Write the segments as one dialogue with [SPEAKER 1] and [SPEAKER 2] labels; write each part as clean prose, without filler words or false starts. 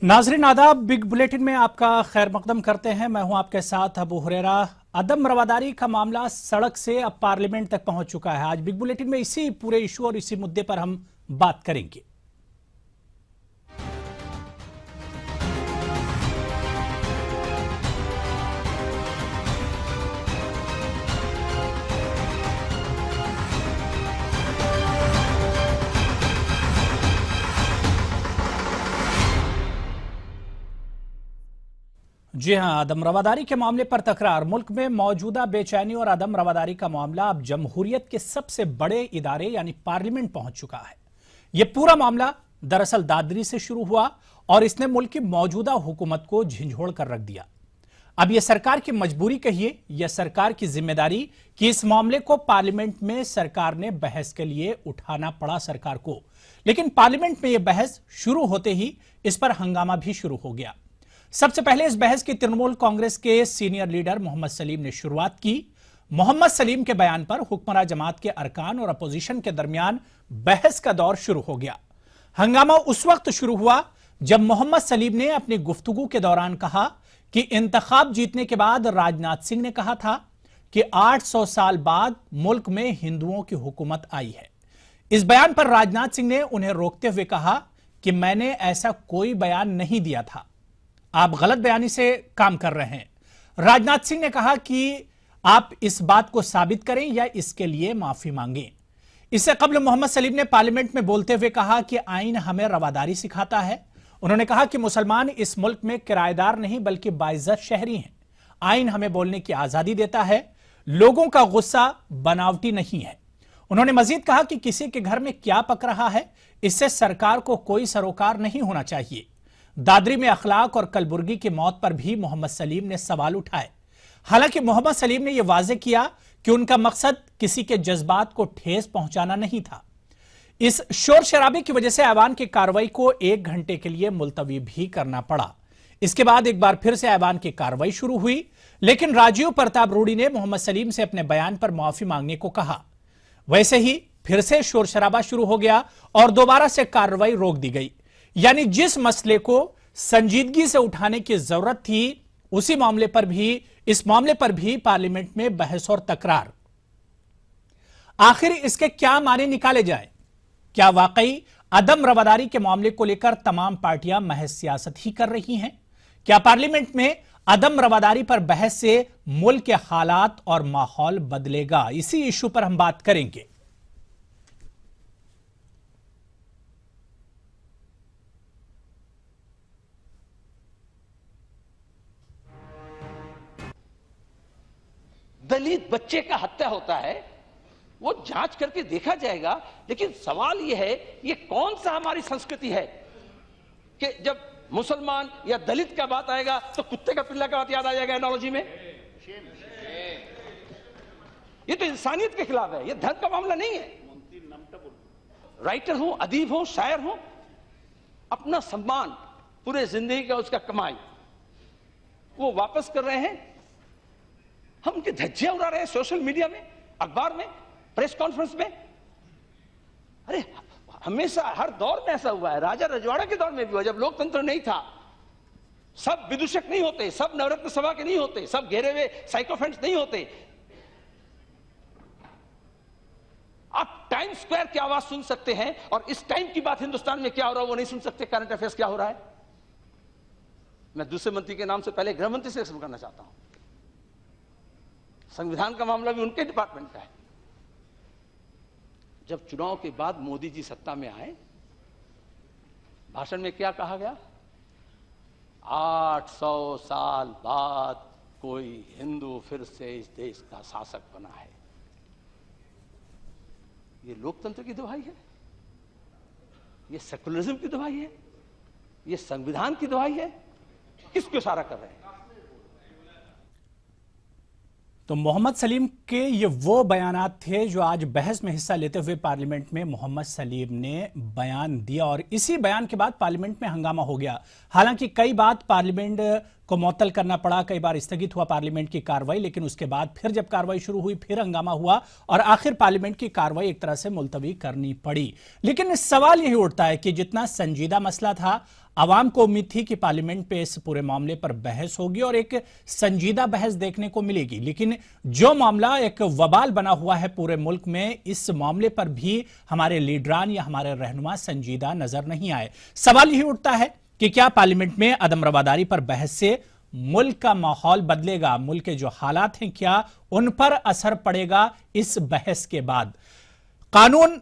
[SPEAKER 1] नाजरीन आदाब, big bulletin में आपका खैर मकदम करते हैं। मैं हूं आपके साथ अबू हुरैरा। अदम रवादारी का मामला सड़क से अब पार्लियामेंट तक पहुंच चुका है। आज बिग बुलेटिन में इसी पूरे इशू और इसी मुद्दे पर हम बात करेंगे। जी हां, अदम रवादारी के मामले पर तकरार। मुल्क में मौजूदा बेचैनी और अदम रवादारी का मामला अब जमहूरियत के सबसे बड़े इदारे यानी पार्लियामेंट पहुंच चुका है। यह पूरा मामला दरअसल दादरी से शुरू हुआ और इसने मुल्क की मौजूदा हुकूमत को झंझोड़ कर रख दिया। अब यह सरकार की मजबूरी कहिए या सरकार की जिम्मेदारी कि इस मामले को पार्लियामेंट में सरकार ने बहस के लिए उठाना पड़ा सरकार को। लेकिन पार्लियामेंट में यह बहस शुरू होते ही इस पर हंगामा भी शुरू हो गया। सबसे पहले इस बहस की तृणमूल कांग्रेस के सीनियर लीडर मोहम्मद सलीम ने शुरुआत की। मोहम्मद सलीम के बयान पर हुक्मरां जमात के अरकान और अपोजिशन के दरमियान बहस का दौर शुरू हो गया। हंगामा उस वक्त शुरू हुआ जब मोहम्मद सलीम ने अपनी गुफ्तगू के दौरान कहा कि इंतखाब जीतने के बाद राजनाथ सिंह ने कहा था कि 800 साल बाद मुल्क में हिंदुओं की हुकूमत आई है। इस बयान पर राजनाथ सिंह ने उन्हें रोकते हुए कहा कि मैंने ऐसा कोई बयान नहीं दिया था, आप गलत बयानी से काम कर रहे हैं। राजनाथ सिंह ने कहा कि आप इस बात को साबित करें या इसके लिए माफी मांगें। इससे कबल मोहम्मद सलीम ने पार्लियामेंट में बोलते हुए कहा कि आईन हमें रवादारी सिखाता है। उन्होंने कहा कि मुसलमान इस मुल्क में किराएदार नहीं बल्कि बाइज्जत शहरी हैं। आईन हमें बोलने की आजादी देता है, लोगों का गुस्सा बनावटी नहीं है। उन्होंने मजीद कहा कि किसी के घर में क्या पक रहा है इससे सरकार को कोई सरोकार नहीं होना चाहिए। दादरी में अखलाक और कलबुर्गी की मौत पर भी मोहम्मद सलीम ने सवाल उठाए। हालांकि मोहम्मद सलीम ने यह वाजे किया कि उनका मकसद किसी के जज्बात को ठेस पहुंचाना नहीं था। इस शोर शराबे की वजह से ऐवान की कार्रवाई को 1 घंटे के लिए मुलतवी भी करना पड़ा। इसके बाद एक बार फिर से ऐवान की कार्रवाई शुरू हुई, लेकिन राजीव प्रताप रूडी ने मोहम्मद सलीम से अपने बयान पर माफी मांगने को कहा। वैसे ही फिर से शोर शराबा शुरू हो गया और दोबारा से कार्रवाई रोक दी गई। यानी जिस मसले को संजीदगी से उठाने की जरूरत थी उसी मामले पर भी, इस मामले पर भी पार्लियामेंट में बहस और तकरार। आखिर इसके क्या माने निकाले जाए? क्या वाकई अदम रवादारी के मामले को लेकर तमाम पार्टियां महज सियासत ही कर रही हैं? क्या पार्लियामेंट में अदम रवादारी पर बहस से मुल्क के हालात और माहौल बदलेगा? इसी इशू पर हम बात करेंगे।
[SPEAKER 2] दलित बच्चे का हत्या होता है, वो जांच करके देखा जाएगा। लेकिन सवाल यह है, ये कौन सा हमारी संस्कृति है कि जब मुसलमान या दलित का बात आएगा तो कुत्ते का पिल्ला का बात याद आ जाएगा एनालॉजी में। ये तो इंसानियत के खिलाफ है, ये धर्म का मामला नहीं है। राइटर हो, अदीब हो, शायर हो, अपना सम्मान पूरे जिंदगी का उसका कमाई वो वापस कर रहे हैं। हम उनकी धज्जियां उड़ा रहे हैं सोशल मीडिया में, अखबार में, प्रेस कॉन्फ्रेंस में। अरे हमेशा हर दौर में ऐसा हुआ है। राजा रजवाड़ा के दौर में भी हुआ, जब लोकतंत्र नहीं था। सब विदूषक नहीं होते, सब नवरत्न सभा के नहीं होते, सब घेरे हुए साइकोफेंट्स नहीं होते। आप टाइम स्क्वायर की आवाज सुन सकते हैं और इस टाइम की बात हिंदुस्तान में क्या हो रहा है वो नहीं सुन सकते। करंट अफेयर्स क्या हो रहा है। मैं दूसरे मंत्री के नाम से पहले गृह मंत्री से शुरू करना चाहता हूं। संविधान का मामला भी उनके डिपार्टमेंट का है। जब चुनाव के बाद मोदी जी सत्ता में आए, भाषण में क्या कहा गया? 800 साल बाद कोई हिंदू फिर से इस देश का शासक बना है। ये लोकतंत्र की दुहाई है, ये सेकुलरिज्म की दुहाई है, ये संविधान की दुहाई है। किसको इशारा कर रहे हैं?
[SPEAKER 1] तो मोहम्मद सलीम के ये वो बयानात थे जो आज बहस में हिस्सा लेते हुए पार्लियामेंट में मोहम्मद सलीम ने बयान दिया और इसी बयान के बाद पार्लियामेंट में हंगामा हो गया। हालांकि कई बार पार्लियामेंट को मुअत्तल करना पड़ा, कई बार स्थगित हुआ पार्लियामेंट की कार्रवाई, लेकिन उसके बाद फिर जब कार्रवाई शुरू हुई फिर हंगामा हुआ और आखिर पार्लियामेंट की कार्रवाई एक तरह से मुलतवी करनी पड़ी। लेकिन सवाल यही उठता है कि जितना संजीदा मसला था आवाम को उम्मीद थी कि पार्लियामेंट पे इस पूरे मामले पर बहस होगी और एक संजीदा बहस देखने को मिलेगी, लेकिन जो मामला एक वबाल बना हुआ है पूरे मुल्क में, इस मामले पर भी हमारे लीडरान या हमारे रहनुमा संजीदा नजर नहीं आए। सवाल यही उठता है कि क्या पार्लियामेंट में अदम रवादारी पर बहस से मुल्क का माहौल बदलेगा? मुल्क के जो हालात हैं क्या उन पर असर पड़ेगा इस बहस के बाद? कानून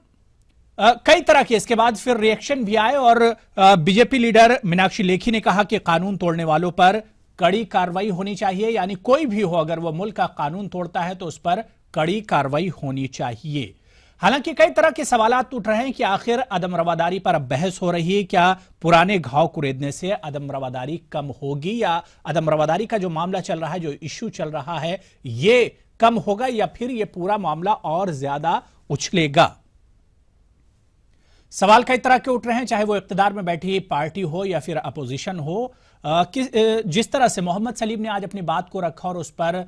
[SPEAKER 1] कई तरह के इसके बाद फिर रिएक्शन भी आए और बीजेपी लीडर मीनाक्षी लेखी ने कहा कि कानून तोड़ने वालों पर कड़ी कार्रवाई होनी चाहिए, यानी कोई भी हो अगर वो मुल्क का कानून तोड़ता है तो उस पर कड़ी कार्रवाई होनी चाहिए। हालांकि कई तरह के सवालात उठ रहे हैं कि आखिर अदम रवादारी पर अब बहस हो रही है, क्या पुराने घाव कुरेदने से अदम रवादारी कम होगी या अदम रवादारी का जो मामला चल रहा है, जो इश्यू चल रहा है, ये कम होगा या फिर ये पूरा मामला और ज्यादा उछलेगा? सवाल कई तरह के उठ रहे हैं, चाहे वो इक्तदार में बैठी पार्टी हो या फिर अपोजिशन हो। जिस तरह से मोहम्मद सलीम ने आज अपनी बात को रखा और उस पर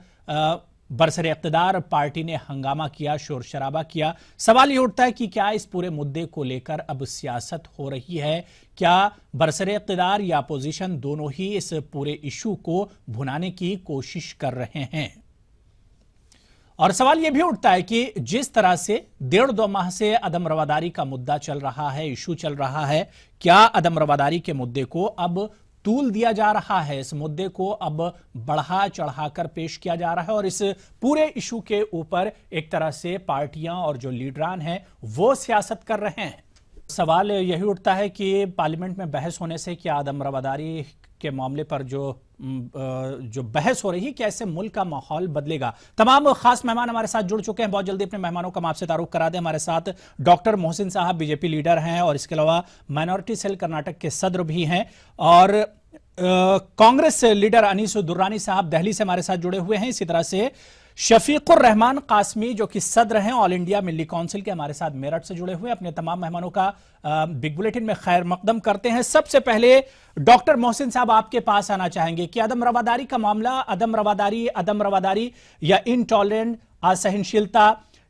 [SPEAKER 1] बरसरे इक्तदार पार्टी ने हंगामा किया, शोर शराबा किया, सवाल ये उठता है कि क्या इस पूरे मुद्दे को लेकर अब सियासत हो रही है? क्या बरसरे इक्तदार या अपोजिशन दोनों ही इस पूरे इशू को भुनाने की कोशिश कर रहे हैं? और सवाल यह भी उठता है कि जिस तरह से 1.5-2 माह से अदम रवादारी का मुद्दा चल रहा है, इशू चल रहा है, क्या अदम रवादारी के मुद्दे को अब तूल दिया जा रहा है? इस मुद्दे को अब बढ़ा चढ़ाकर पेश किया जा रहा है और इस पूरे इशू के ऊपर एक तरह से पार्टियां और जो लीडरान हैं वो सियासत कर रहे हैं। सवाल यही उठता है कि पार्लियामेंट में बहस होने से क्या अदम रवादारी के मामले पर जो बहस हो रही है, क्या इससे मुल्क का माहौल बदलेगा? तमाम खास मेहमान हमारे साथ जुड़ चुके हैं। बहुत जल्दी अपने मेहमानों का आपसे तारुफ करा दें। हमारे साथ डॉक्टर मोहसिन साहब बीजेपी लीडर हैं और इसके अलावा माइनॉरिटी सेल कर्नाटक के सदर भी हैं, और कांग्रेस लीडर अनीस दुर्रानी साहब दिल्ली से हमारे साथ जुड़े हुए हैं। इसी तरह से शफीकुर रहमान कासमी जो कि सदर हैं ऑल इंडिया मिल्ली काउंसिल के, हमारे साथ मेरठ से जुड़े हुए। अपने तमाम मेहमानों का बिग बुलेटिन में खैर मकदम करते हैं। सबसे पहले डॉक्टर मोहसिन साहब आपके पास आना चाहेंगे कि अदम रवादारी का मामला, अदम रवादारी या इनटॉलरेंट, असहनशीलता,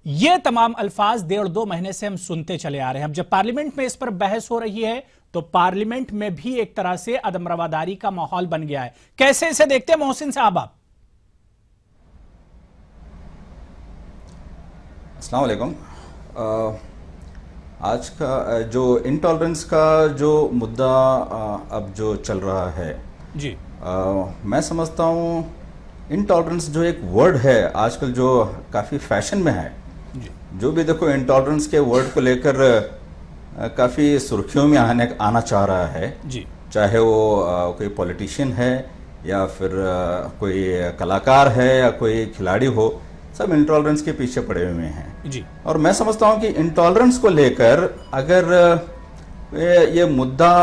[SPEAKER 1] ये तमाम अल्फाज 1.5-2 महीने से हम सुनते चले आ रहे हैं। अब जब पार्लियामेंट में इस पर बहस हो रही है तो पार्लियामेंट में भी एक तरह से अदम रवादारी का माहौल बन गया है। कैसे इसे देखते हैं मोहसिन साहब आप?
[SPEAKER 3] अस्सलाम वालेकुम। आज का जो इंटॉलरेंस का जो मुद्दा अब जो चल रहा है
[SPEAKER 1] जी,
[SPEAKER 3] मैं समझता हूँ इंटॉलरेंस जो एक वर्ड है आजकल जो काफ़ी फैशन में है
[SPEAKER 1] जी।
[SPEAKER 3] जो भी देखो इंटॉलरेंस के वर्ड को लेकर काफ़ी सुर्खियों में आना चाह रहा है
[SPEAKER 1] जी,
[SPEAKER 3] चाहे वो कोई पॉलिटिशियन है या फिर कोई कलाकार है या कोई खिलाड़ी हो, सब इंटॉलरेंस के पीछे पड़े हुए हैं
[SPEAKER 1] जी।
[SPEAKER 3] और मैं समझता हूं कि इंटॉलरेंस को लेकर अगर ये मुद्दा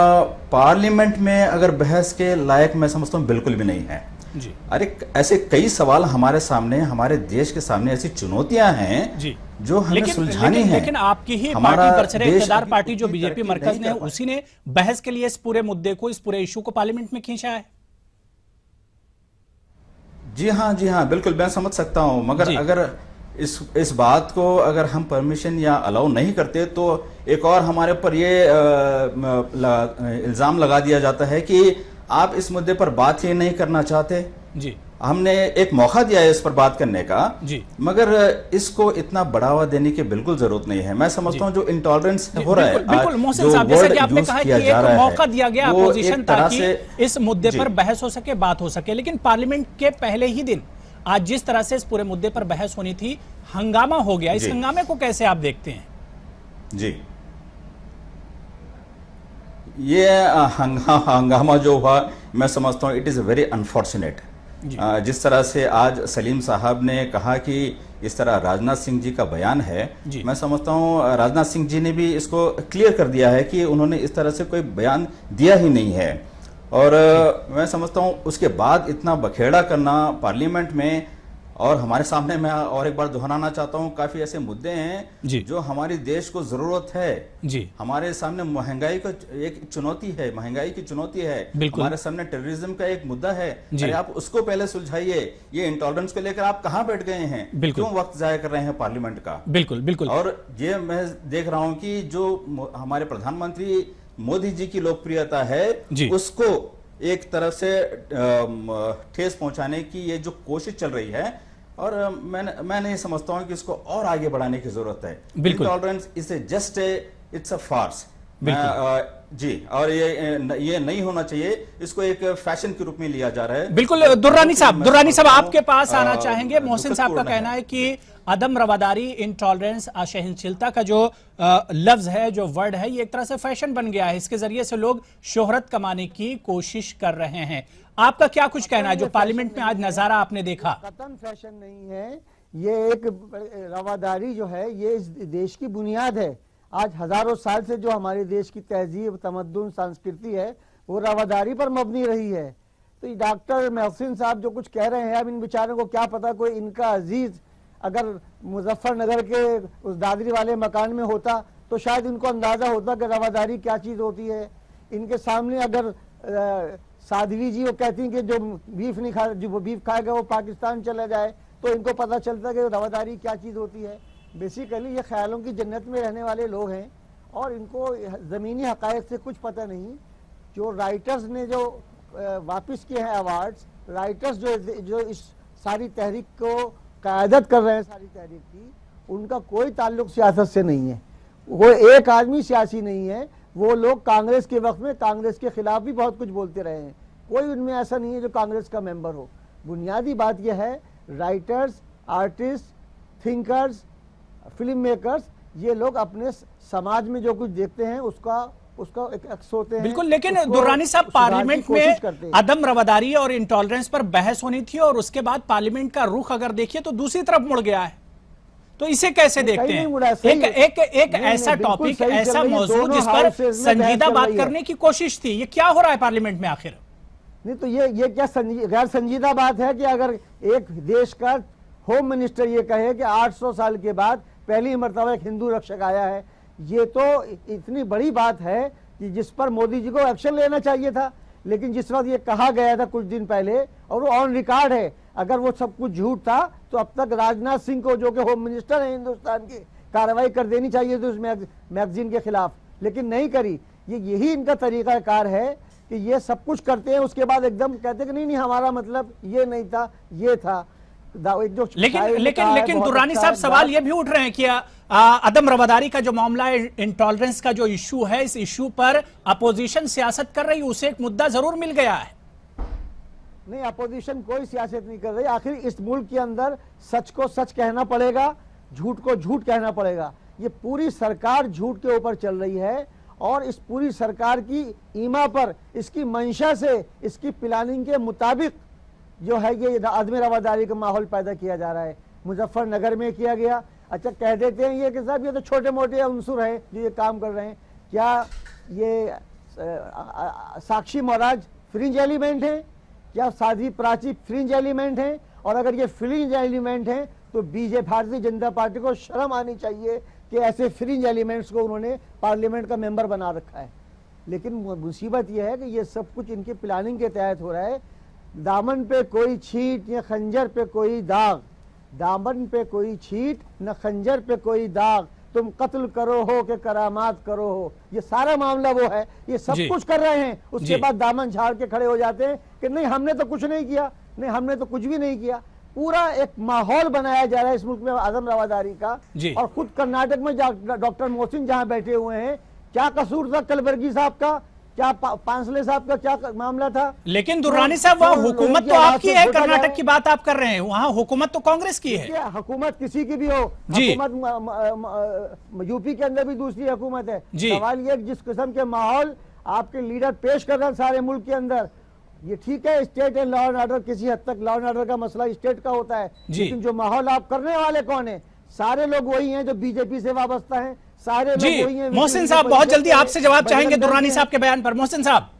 [SPEAKER 3] पार्लियामेंट में अगर बहस के लायक मैं समझता हूं बिल्कुल भी नहीं है
[SPEAKER 1] जी।
[SPEAKER 3] अरे ऐसे कई सवाल हमारे सामने, हमारे देश के सामने ऐसी चुनौतियां हैं
[SPEAKER 1] जी,
[SPEAKER 3] जो हमें सुलझानी है।
[SPEAKER 1] लेकिन आपकी ही पार्टी बरसरे इक़्तिदार पार्टी जो बीजेपी मरकज ने, उसी ने बहस के लिए इस पूरे मुद्दे को, इस पूरे इशू को पार्लियामेंट में खींचा है।
[SPEAKER 3] जी हाँ, बिल्कुल मैं समझ सकता हूं, मगर अगर इस बात को अगर हम परमिशन या अलाउ नहीं करते तो एक और हमारे ऊपर ये इल्जाम लगा दिया जाता है कि आप इस मुद्दे पर बात ही नहीं करना चाहते।
[SPEAKER 1] जी,
[SPEAKER 3] हमने एक मौका दिया है इस पर बात करने का
[SPEAKER 1] जी,
[SPEAKER 3] मगर इसको इतना बढ़ावा देने की बिल्कुल जरूरत नहीं है। मैं समझता हूं जो इंटॉलरेंस हो रहा है,
[SPEAKER 1] बिल्कुल मोहसिन साहब, जैसा कि आपने कहा कि एक मौका दिया गया अपोजिशन ताकि इस मुद्दे पर बहस हो सके, बात हो सके, लेकिन पार्लियामेंट के पहले ही दिन आज जिस तरह से इस पूरे मुद्दे पर बहस होनी थी, हंगामा हो गया। इस हंगामे को कैसे आप देखते हैं?
[SPEAKER 3] जी, ये हंगामा जो हुआ मैं समझता हूँ इट इज़ वेरी अनफॉर्चुनेट। जिस तरह से आज सलीम साहब ने कहा कि इस तरह राजनाथ सिंह जी का बयान है, मैं समझता हूँ राजनाथ सिंह जी ने भी इसको क्लियर कर दिया है कि उन्होंने इस तरह से कोई बयान दिया ही नहीं है। और मैं समझता हूँ उसके बाद इतना बखेड़ा करना पार्लियामेंट में, और हमारे सामने मैं और एक बार दोहराना चाहता हूँ काफी ऐसे मुद्दे हैं जो हमारी देश को जरूरत है
[SPEAKER 1] जी।
[SPEAKER 3] हमारे सामने महंगाई का एक चुनौती है, महंगाई की चुनौती है, हमारे सामने टेररिज्म का एक मुद्दा है। अरे आप उसको पहले सुलझाइए। ये इंटॉलरेंस को लेकर आप कहाँ बैठ गए हैं? क्यों वक्त जाया कर रहे हैं पार्लियामेंट का?
[SPEAKER 1] बिल्कुल बिल्कुल।
[SPEAKER 3] और ये मैं देख रहा हूँ कि जो हमारे प्रधानमंत्री मोदी जी की लोकप्रियता है
[SPEAKER 1] जी।
[SPEAKER 3] उसको एक तरफ से ठेस पहुंचाने की ये जो कोशिश चल रही है, और मैं नहीं समझता हूं कि इसको और आगे बढ़ाने की जरूरत है।
[SPEAKER 1] बिल्कुल।
[SPEAKER 3] Intolerance is just it's a farce. जी, और ये नहीं होना चाहिए, इसको एक फैशन के रूप में लिया जा रहा है।
[SPEAKER 1] बिल्कुल। दुर्रानी साहब आपके पास आना
[SPEAKER 3] आ,
[SPEAKER 1] चाहेंगे। मोहसिन साहब का
[SPEAKER 3] दुखदपूर्ण
[SPEAKER 1] कहना है कि अदम रवादारी, इंटॉलरेंस, असहनशीलता का जो लफ्ज है, जो वर्ड है, ये एक तरह से फैशन बन गया है। इसके जरिए से लोग शोहरत कमाने की कोशिश कर रहे हैं। आपका क्या कुछ कहना है जो पार्लियामेंट में आज नजारा आपने देखा?
[SPEAKER 4] कतन फैशन नहीं है, ये एक रवादारी जो है ये इस देश की बुनियाद है। आज हजारों साल से जो हमारे देश की तहजीब, तमद्दुन, संस्कृति है वो रवादारी पर मबनी रही है। तो ये डॉक्टर मोहसिन साहब जो कुछ कह रहे हैं, अब इन बेचारों को क्या पता, कोई इनका अजीज अगर मुजफ्फरनगर के उस दादरी वाले मकान में होता तो शायद इनको अंदाजा होता कि रवादारी क्या चीज होती है। इनके सामने अगर साध्वी जी वो कहती कि जो बीफ नहीं खा, जो बीफ खाएगा वो पाकिस्तान चला जाए, तो इनको पता चलता कि रवादारी क्या चीज होती है। बेसिकली ये ख्यालों की जन्नत में रहने वाले लोग हैं और इनको ज़मीनी हक़ाइक़ से कुछ पता नहीं। जो राइटर्स ने जो वापस किए हैं अवार्ड्स, राइटर्स जो इस सारी तहरीक को क़यादत कर रहे हैं, सारी तहरीक की, उनका कोई ताल्लुक सियासत से नहीं है। वो एक आदमी सियासी नहीं है। वो लोग कांग्रेस के वक्त में कांग्रेस के खिलाफ भी बहुत कुछ बोलते रहे हैं। कोई उनमें ऐसा नहीं है जो कांग्रेस का मेंबर हो। बुनियादी बात यह है, writers, artist, thinkers, film makers, ये लोग अपने समाज में जो कुछ देखते हैं उसका एक अक्स होते हैं।
[SPEAKER 1] बिल्कुल। लेकिन दुर्रानी साहब, पार्लियामेंट में अदम रवादारी और इंटॉलरेंस पर बहस होनी थी और उसके बाद पार्लियामेंट का रुख अगर देखिए तो दूसरी तरफ मुड़ गया है। तो इसे कैसे देखते हैं? एक ऐसा टॉपिक, ऐसा मौजूद जिस पर संजीदा बात करने की कोशिश थी, ये क्या हो रहा है पार्लियामेंट में आखिर?
[SPEAKER 4] नहीं तो ये क्या गैर संजीदा बात है कि अगर एक देश का होम मिनिस्टर ये कहे कि 800 साल के बाद पहली मर्तबा एक हिंदू रक्षक आया है, ये तो इतनी बड़ी बात है कि जिस पर मोदी जी को एक्शन लेना चाहिए था। लेकिन जिस वक्त ये कहा गया था कुछ दिन पहले, और वो ऑन रिकॉर्ड है, अगर वो सब कुछ झूठ था तो अब तक राजनाथ सिंह को, जो कि होम मिनिस्टर है हिंदुस्तान के, कार्रवाई कर देनी चाहिए थी उस मैगजीन के खिलाफ, लेकिन नहीं करी। यही इनका तरीकाकार है कि ये सब कुछ करते हैं, उसके बाद एकदम कहते हैं कि नहीं हमारा मतलब ये नहीं था, ये था।
[SPEAKER 1] लेकिन दुर्रानी साहब, सवाल ये भी उठ रहे हैं कि अदम रवादारी का जो मामला है, इंटॉलरेंस का जो इशू है, इस इशू पर अपोजिशन सियासत कर रही है, उसे एक मुद्दा जरूर मिल गया है।
[SPEAKER 4] नहीं, अपोजिशन कोई सियासत नहीं कर रही। आखिर इस मुल्क के अंदर सच को सच कहना पड़ेगा, झूठ को झूठ कहना पड़ेगा। ये पूरी सरकार झूठ के ऊपर चल रही है और इस पूरी सरकार की ईमा पर, इसकी मंशा से, इसकी प्लानिंग के मुताबिक जो है ये आदमी रवादारी का माहौल पैदा किया जा रहा है। मुजफ्फरनगर में किया गया। अच्छा, कह देते हैं ये कि साहब ये तो छोटे मोटे अंसुर हैं जो ये काम कर रहे हैं। क्या ये साक्षी महाराज फ्रिंज एलिमेंट है? क्या साध्वी प्राची फ्रिंज एलिमेंट है? और अगर ये फ्रिंज एलिमेंट हैं तो भारतीय जनता पार्टी को शर्म आनी चाहिए कि ऐसे फ्रिंज एलिमेंट्स को उन्होंने पार्लियामेंट का मेंबर बना रखा है। लेकिन मुसीबत यह है कि ये सब कुछ इनकी प्लानिंग के तहत हो रहा है। दामन पे कोई छींट या खंजर पे कोई दाग, दामन पे कोई छींट न खंजर पे कोई दाग, तुम कत्ल करो हो कि करामात करो हो, ये सारा मामला वो है। ये सब कुछ कर रहे हैं, उसके बाद दामन झाड़ के खड़े हो जाते हैं कि नहीं हमने तो कुछ नहीं किया, नहीं हमने तो कुछ भी नहीं किया। पूरा एक माहौल बनाया जा रहा है इस मुल्क में आदम रवादारी का। और खुद कर्नाटक में डॉक्टर मोहसिन जहां बैठे हुए हैं, क्या कसूर था कलबर्गी साहब का, क्या पांसले साहब का क्या मामला था?
[SPEAKER 1] लेकिन दुर्रानी साहब, वहाँ हुकूमत तो आपकी है, कर्नाटक की बात आप कर रहे हैं, वहाँ हुकूमत तो कांग्रेस की है।
[SPEAKER 4] हुकूमत किसी की भी हो, हुकूमत यूपी के अंदर भी दूसरी हुकूमत है। सवाल ये जिस किस्म के माहौल आपके लीडर पेश कर रहे हैं सारे मुल्क के अंदर, ये ठीक है, state and law and order, किसी हद तक लॉ एंड ऑर्डर का मसला स्टेट का होता है, लेकिन जो माहौल आप करने वाले कौन है? सारे लोग वही हैं जो बीजेपी से वाबस्ता हैं, सारे लोग वही हैं।
[SPEAKER 1] मोहसिन साहब, बहुत जल्दी आपसे जवाब चाहेंगे दुर्रानी साहब के बयान पर। मोहसिन साहब।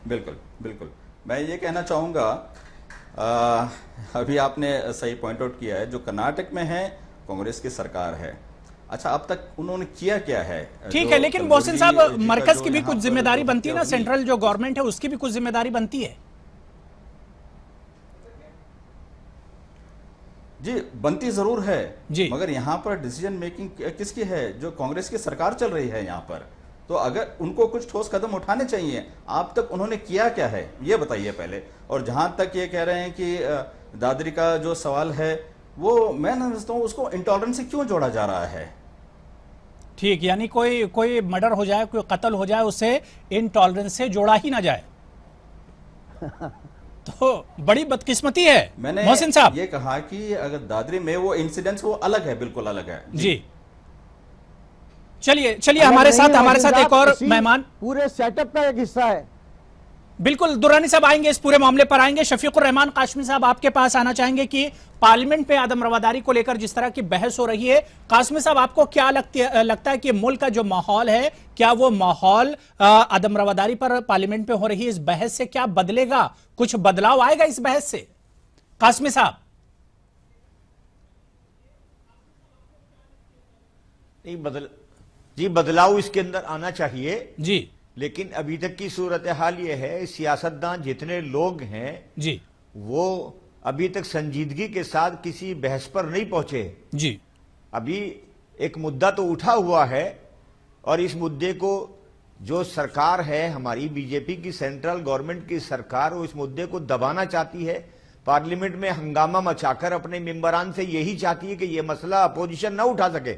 [SPEAKER 3] बिल्कुल बिल्कुल, मैं ये कहना चाहूंगा, अभी आपने सही पॉइंट आउट किया है, जो कर्नाटक में है कांग्रेस की सरकार है। अच्छा, अब तक उन्होंने किया क्या है?
[SPEAKER 1] ठीक है, लेकिन मोहसिन साहब, मरकज की भी कुछ जिम्मेदारी बनती है ना, सेंट्रल जो गवर्नमेंट है उसकी भी कुछ जिम्मेदारी बनती है।
[SPEAKER 3] जी बनती जरूर है
[SPEAKER 1] जी।
[SPEAKER 3] मगर यहाँ पर डिसीजन मेकिंग किसकी है? जो कांग्रेस की सरकार चल रही है यहाँ पर, तो अगर उनको कुछ ठोस कदम उठाने चाहिए। आप तक उन्होंने किया क्या है ये बताइए पहले। और जहां तक ये कह रहे हैं कि दादरी का जो सवाल है वो मैं समझता हूँ उसको इंटॉलरेंस से क्यों जोड़ा जा रहा है?
[SPEAKER 1] ठीक, यानी कोई मर्डर हो जाए, कोई कत्ल हो जाए, उसे इनटॉलरेंस से जोड़ा ही ना जाए। तो बड़ी बदकिस्मती है
[SPEAKER 3] मैंने
[SPEAKER 1] मोहसिन साहब।
[SPEAKER 3] ये कहा कि अगर दादरी में वो इंसिडेंट्स वो अलग है, बिल्कुल अलग है
[SPEAKER 1] जी चलिए हमारे साथ एक और मेहमान
[SPEAKER 4] पूरे सेटअप का एक हिस्सा है।
[SPEAKER 1] बिल्कुल दुर्रानी साहब आएंगे, इस पूरे मामले पर आएंगे। शफीकुर रहमान कासमी साहब आपके पास आना चाहेंगे कि पार्लियामेंट में आदम रवादारी को लेकर जिस तरह की बहस हो रही है, कासमी साहब आपको क्या लगता है कि मुल्क का जो माहौल है, क्या वो माहौल आदम रवादारी पर पार्लियामेंट में हो रही इस बहस से क्या बदलेगा? कुछ बदलाव आएगा इस बहस से? कासमी साहब।
[SPEAKER 5] नहीं बदलाव इसके अंदर आना चाहिए
[SPEAKER 1] जी।
[SPEAKER 5] लेकिन अभी तक की सूरत हाल ये है, सियासतदान जितने लोग हैं
[SPEAKER 1] जी
[SPEAKER 5] वो अभी तक संजीदगी के साथ किसी बहस पर नहीं पहुंचे।
[SPEAKER 1] जी।
[SPEAKER 5] अभी एक मुद्दा तो उठा हुआ है और इस मुद्दे को जो सरकार है, हमारी बीजेपी की सेंट्रल गवर्नमेंट की सरकार, वो इस मुद्दे को दबाना चाहती है। पार्लियामेंट में हंगामा मचाकर अपने मेंबरान से यही चाहती है कि यह मसला अपोजिशन ना उठा सके।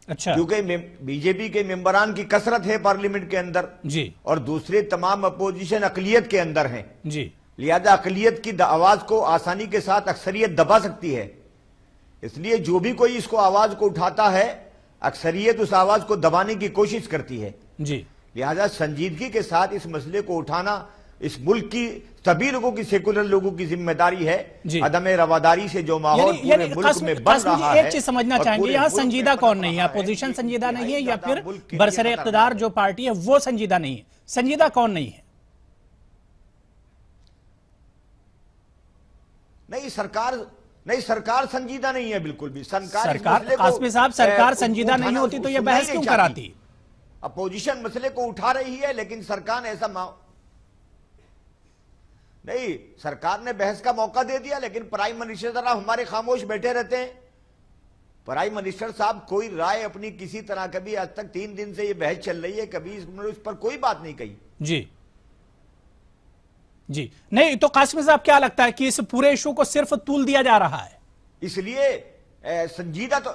[SPEAKER 1] अच्छा।
[SPEAKER 5] क्योंकि बीजेपी के मेंबरान की कसरत है पार्लियामेंट के अंदर
[SPEAKER 1] जी।
[SPEAKER 5] और दूसरे तमाम अपोजिशन अकलियत के अंदर हैं।
[SPEAKER 1] जी।
[SPEAKER 5] लिहाजा अकलियत की आवाज को आसानी के साथ अक्सरियत दबा सकती है। इसलिए जो भी कोई इसको आवाज को उठाता है, अक्सरियत उस आवाज को दबाने की कोशिश करती है।
[SPEAKER 1] जी।
[SPEAKER 5] लिहाजा संजीदगी के साथ इस मसले को उठाना इस मुल्क की सभी लोगों की, सेकुलर लोगों की जिम्मेदारी है। अदम रवादारी से जो माहौल पूरे मुल्क में बन रहा है,
[SPEAKER 1] एक चीज समझना चाहेंगे, यहाँ संजीदा कौन नहीं है? अपोजिशन संजीदा नहीं है या फिर बरसरे इख्तिदार जो पार्टी है वो संजीदा नहीं है? संजीदा कौन नहीं है?
[SPEAKER 5] नहीं सरकार संजीदा नहीं है बिल्कुल भी।
[SPEAKER 1] सरकार कासमी साहब, सरकार संजीदा नहीं होती तो ये बहस क्यों कराती?
[SPEAKER 5] अपोजिशन मसले को उठा रही है लेकिन सरकार ऐसा नहीं, सरकार ने बहस का मौका दे दिया लेकिन प्राइम मिनिस्टर साहब हमारे खामोश बैठे रहते हैं। प्राइम मिनिस्टर साहब कोई राय अपनी किसी तरह, कभी आज तक 3 दिन से ये बहस चल रही है, कभी इस पर कोई बात नहीं कही।
[SPEAKER 1] जी नहीं तो कासमी साहब क्या लगता है कि इस पूरे इशू को सिर्फ तूल दिया जा रहा है?
[SPEAKER 5] इसलिए संजीदा तो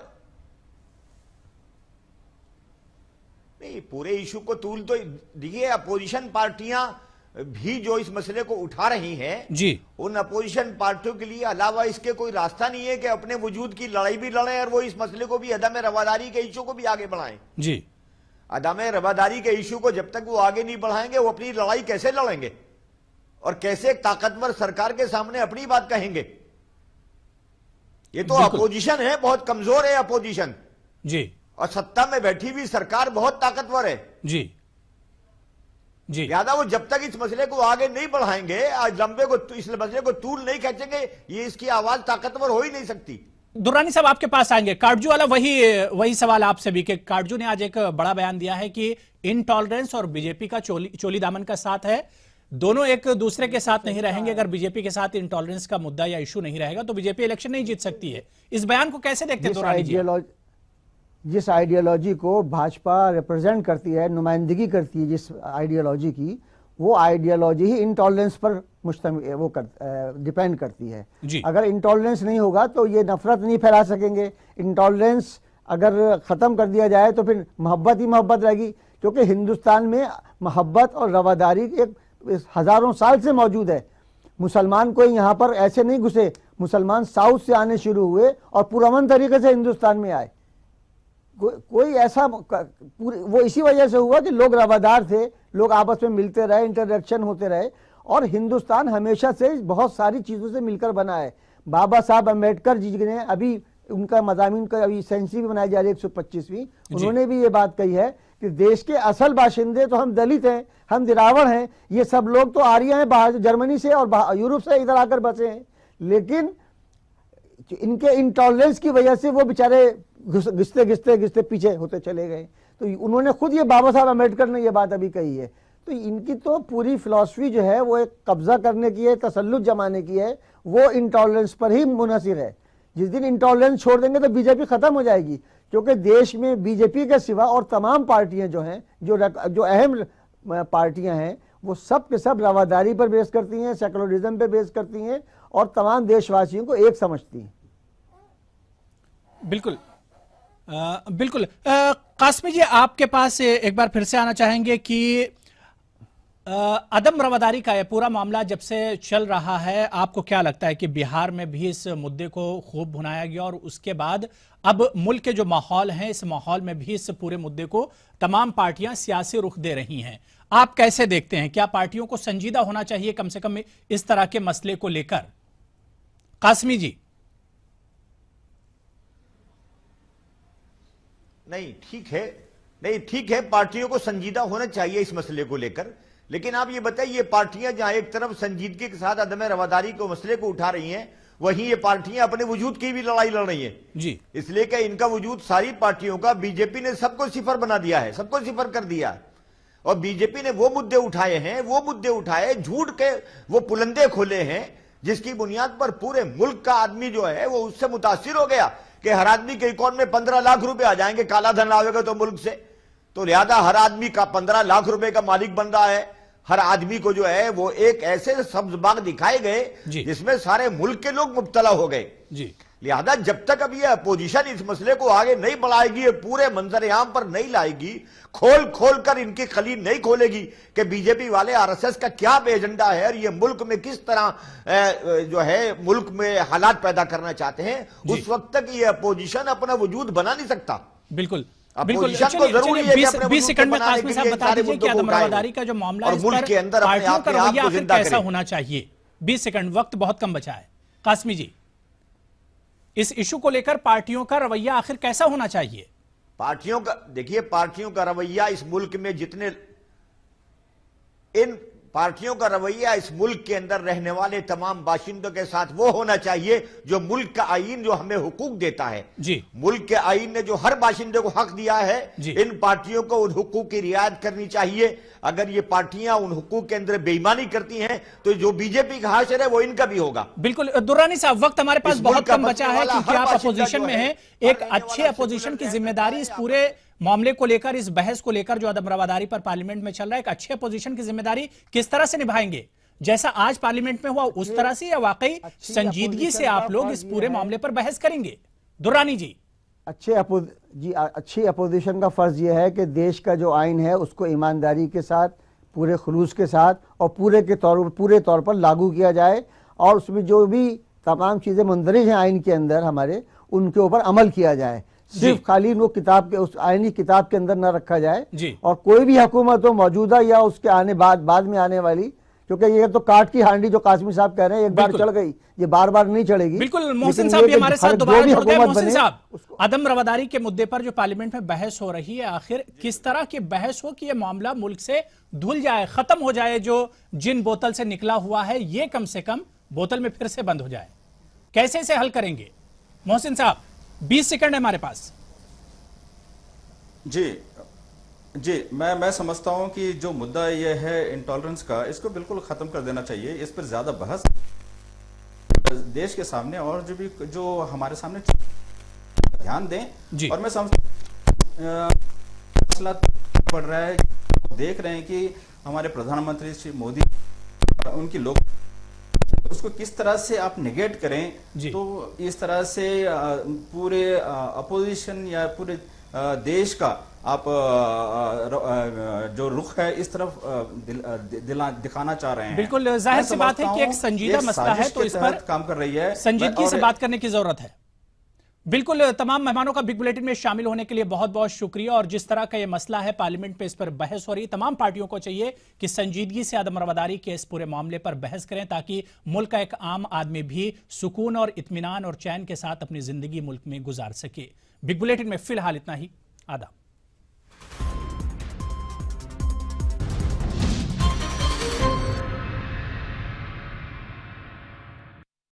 [SPEAKER 5] नहीं, पूरे इशू को तूल तो देखिए, अपोजिशन पार्टियां भी जो इस मसले को उठा रही हैं
[SPEAKER 1] जी,
[SPEAKER 5] उन अपोजिशन पार्टियों के लिए अलावा इसके कोई रास्ता नहीं है कि अपने वजूद की लड़ाई भी लड़ें और वो इस मसले को भी, अदम रवादारी के इशू को भी आगे बढ़ाएं।
[SPEAKER 1] जी।
[SPEAKER 5] अदम रवादारी के इशू को जब तक वो आगे नहीं बढ़ाएंगे, वो अपनी लड़ाई कैसे लड़ेंगे और कैसे एक ताकतवर सरकार के सामने अपनी बात कहेंगे? ये तो अपोजिशन है, बहुत कमजोर है अपोजिशन
[SPEAKER 1] जी,
[SPEAKER 5] और सत्ता में बैठी हुई सरकार बहुत ताकतवर है
[SPEAKER 1] जी जी।
[SPEAKER 5] लिहाजा वो जब तक इस मसले को आगे नहीं बढ़ाएंगे, लंबे को इस मसले को तूल नहीं खींचेंगे, ये इसकी आवाज ताकतवर हो ही नहीं सकती।
[SPEAKER 1] दुर्रानी साहब आपके पास आएंगे। काटजू वाला वही सवाल आपसे भी कि काटजू ने आज एक बड़ा बयान दिया है कि इनटॉलरेंस और बीजेपी का चोली दामन का साथ है, दोनों एक दूसरे के साथ नहीं रहेंगे। अगर बीजेपी के साथ इनटॉलरेंस का मुद्दा या इशू नहीं रहेगा तो बीजेपी इलेक्शन नहीं जीत सकती है। इस बयान को कैसे देखते हैं दुर्रानी जी?
[SPEAKER 4] जिस आइडियोलॉजी को भाजपा रिप्रेजेंट करती है, नुमाइंदगी करती है जिस आइडियोलॉजी की, वो आइडियोलॉजी ही इंटॉलरेंस पर डिपेंड करती है। अगर इंटॉलरेंस नहीं होगा तो ये नफरत नहीं फैला सकेंगे। इंटॉलरेंस अगर ख़त्म कर दिया जाए तो फिर मोहब्बत ही मोहब्बत रहेगी, क्योंकि हिंदुस्तान में मोहब्बत और रवादारी एक हज़ारों साल से मौजूद है। मुसलमान कोई यहाँ पर ऐसे नहीं घुसे, मुसलमान साउथ से आने शुरू हुए और पुरअमन तरीके से हिंदुस्तान में आए। कोई ऐसा वो इसी वजह से हुआ कि लोग रवादार थे, लोग आपस में मिलते रहे, इंटरेक्शन होते रहे, और हिंदुस्तान हमेशा से बहुत सारी चीज़ों से मिलकर बना है। बाबा साहब अम्बेडकर जी ने अभी उनका मज़ामीन का अभी सेंचुरी भी मनाई जा रही है 125वीं, उन्होंने भी ये बात कही है कि देश के असल बाशिंदे तो हम दलित हैं, हम दिरावड़ हैं, ये सब लोग तो आर्य हैं, बाहर जर्मनी से और यूरोप से इधर आकर बसे हैं, लेकिन इनके इंटॉलरेंस की वजह से वो बेचारे घिसते घिसते घिसते पीछे होते चले गए। तो उन्होंने खुद ये, बाबा साहब अम्बेडकर ने ये बात अभी कही है। तो इनकी तो पूरी फिलॉसफी जो है वो एक कब्जा करने की है, तसल्लुत जमाने की है, वो इंटॉलरेंस पर ही मुनहसिर है। जिस दिन इंटॉलरेंस छोड़ देंगे तो बीजेपी खत्म हो जाएगी, क्योंकि देश में बीजेपी के सिवा और तमाम पार्टियां जो हैं, जो अहम पार्टियां हैं, वो सब के सब रवादारी पर बेस करती हैं, सेकुलरिज्म पर बेस करती हैं और तमाम देशवासियों को एक समझती हैं।
[SPEAKER 1] बिल्कुल बिल्कुल। कासमी जी, आपके पास एक बार फिर से आना चाहेंगे कि अदम रवादारी का यह पूरा मामला जब से चल रहा है, आपको क्या लगता है कि बिहार में भी इस मुद्दे को खूब भुनाया गया और उसके बाद अब मुल्क के जो माहौल है, इस माहौल में भी इस पूरे मुद्दे को तमाम पार्टियां सियासी रुख दे रही हैं। आप कैसे देखते हैं, क्या पार्टियों को संजीदा होना चाहिए कम से कम इस तरह के मसले को लेकर? कासमी जी।
[SPEAKER 5] नहीं ठीक है, पार्टियों को संजीदा होना चाहिए इस मसले को लेकर, लेकिन आप ये बताइए, पार्टियां जहां एक तरफ संजीदगी के साथ अदम रवादारी को मसले को उठा रही हैं, वहीं ये पार्टियां अपने वजूद की भी लड़ाई लड़ रही हैं
[SPEAKER 1] जी।
[SPEAKER 5] इसलिए कि इनका वजूद सारी पार्टियों का, बीजेपी ने सबको सिफर बना दिया है, सबको सिफर कर दिया है। और बीजेपी ने वो मुद्दे उठाए, झूठ के वो पुलंदे खोले हैं जिसकी बुनियाद पर पूरे मुल्क का आदमी जो है वो उससे मुतासिर हो गया कि हर आदमी के अकाउंट में 15 लाख रुपए आ जाएंगे, काला धन आवेगा तो मुल्क से, तो लिहाजा हर आदमी का 15 लाख रुपए का मालिक बन रहा है। हर आदमी को जो है वो एक ऐसे सब्ज बाग दिखाए गए जिसमें सारे मुल्क के लोग मुब्तला हो गए जी। लिहाजा जब तक अब ये अपोजिशन इस मसले को आगे नहीं बढ़ाएगी, पूरे मंजर-ए-आम पर नहीं लाएगी, खोल कर इनकी खली नहीं खोलेगी कि बीजेपी वाले आरएसएस का क्या एजेंडा है और ये मुल्क में किस तरह जो है मुल्क में हालात पैदा करना चाहते हैं, उस वक्त तक ये अपोजिशन अपना वजूद बना नहीं सकता।
[SPEAKER 1] बिल्कुल।
[SPEAKER 5] चलिए
[SPEAKER 1] 20 सेकंड में कासमी साहब बता दीजिए कि अदम रवादारी का जो मामला है, इस पर पार्टियों का रवैया आखिर कैसा होना चाहिए? 20 सेकंड, वक्त बहुत कम बचा है। कासमी जी, इस इशू को लेकर पार्टियों का रवैया आखिर कैसा होना चाहिए?
[SPEAKER 5] पार्टियों का रवैया इस मुल्क में इन पार्टियों का रवैया इस मुल्क के अंदर रहने वाले तमाम बाशिंदों के साथ वो होना चाहिए जो मुल्क का आईन जो हमें हुकूक देता है जी। मुल्क के आईन ने जो हर बाशिंदे को हक दिया है, इन पार्टियों को उन हुकूक की रियायत करनी चाहिए। अगर ये पार्टियां उन हुकूक के अंदर बेईमानी करती हैं तो जो बीजेपी का हाशिर है वो इनका भी होगा।
[SPEAKER 1] बिल्कुल। दुर्रानी साहब, वक्त हमारे पास बहुत कम बचा है क्योंकि आप अपोजिशन में हैं। एक अच्छे अपोजिशन की जिम्मेदारी इस पूरे मामले को लेकर, इस बहस को लेकर जो अदम रवादारी पर पार्लियामेंट में चल रहा है, एक अच्छे अपोजिशन की जिम्मेदारी किस तरह से निभाएंगे? जैसा आज पार्लियामेंट में हुआ उस तरह से, या वाकई संजीदगी से आप लोग इस पूरे मामले पर बहस करेंगे? दुर्रानी जी।
[SPEAKER 4] अच्छी अपोजिशन का फर्ज यह है कि देश का जो आइन है उसको ईमानदारी के साथ, पूरे खुलूस के साथ और पूरे तौर पर लागू किया जाए और उसमें जो भी तमाम चीजें मुंदरज हैं आइन के अंदर हमारे, उनके ऊपर अमल किया जाए। सिर्फ खाली वो किताब के उस आईनी किताब के अंदर न रखा जाए और कोई भी हुकूमत हो, मौजूदा या उसके आने बाद में आने वाली, क्योंकि ये तो काट की हांडी जो कासमी साहब कह रहे हैं एक बार चढ़ गई, ये बार बार नहीं चढ़ेगी।
[SPEAKER 1] बिल्कुल। मोहसिन साहब भी हमारे साथ दोबारा जुड़ गए। मोहसिन साहब, अदम रवादारी के मुद्दे पर जो पार्लियामेंट में बहस हो रही है, आखिर किस तरह की बहस हो कि ये मामला मुल्क से धुल जाए, खत्म हो जाए, जो जिन बोतल से निकला हुआ है ये कम से कम बोतल में फिर से बंद हो जाए? कैसे इसे हल करेंगे? मोहसिन साहब, 20 सेकंड है हमारे पास।
[SPEAKER 3] जी, मैं समझता हूं कि जो मुद्दा ये है इंटॉलरेंस का, इसको बिल्कुल खत्म कर देना चाहिए। इस पर ज्यादा बहस देश के सामने और जो हमारे सामने ध्यान दें। और मैं समझता मसला पड़ रहा है, देख रहे हैं कि हमारे प्रधानमंत्री श्री मोदी उनकी लोग उसको किस तरह से आप निगेट करें, तो इस तरह से पूरे अपोजिशन या पूरे देश का आप जो रुख है इस तरफ दिखाना चाह रहे हैं।
[SPEAKER 1] बिल्कुल जाहिर सी बात है कि एक संजीदा मसला है, तो इस पर
[SPEAKER 3] काम कर रही है,
[SPEAKER 1] संजीदगी से बात करने की जरूरत है। बिल्कुल। तमाम मेहमानों का बिग बुलेटिन में शामिल होने के लिए बहुत बहुत शुक्रिया। और जिस तरह का ये मसला है, पार्लियामेंट पे इस पर बहस हो रही है, तमाम पार्टियों को चाहिए कि संजीदगी से अदम रवादारी के इस पूरे मामले पर बहस करें, ताकि मुल्क का एक आम आदमी भी सुकून और इत्मीनान और चैन के साथ अपनी जिंदगी मुल्क में गुजार सके। बिग बुलेटिन में फिलहाल इतना ही। आदाब।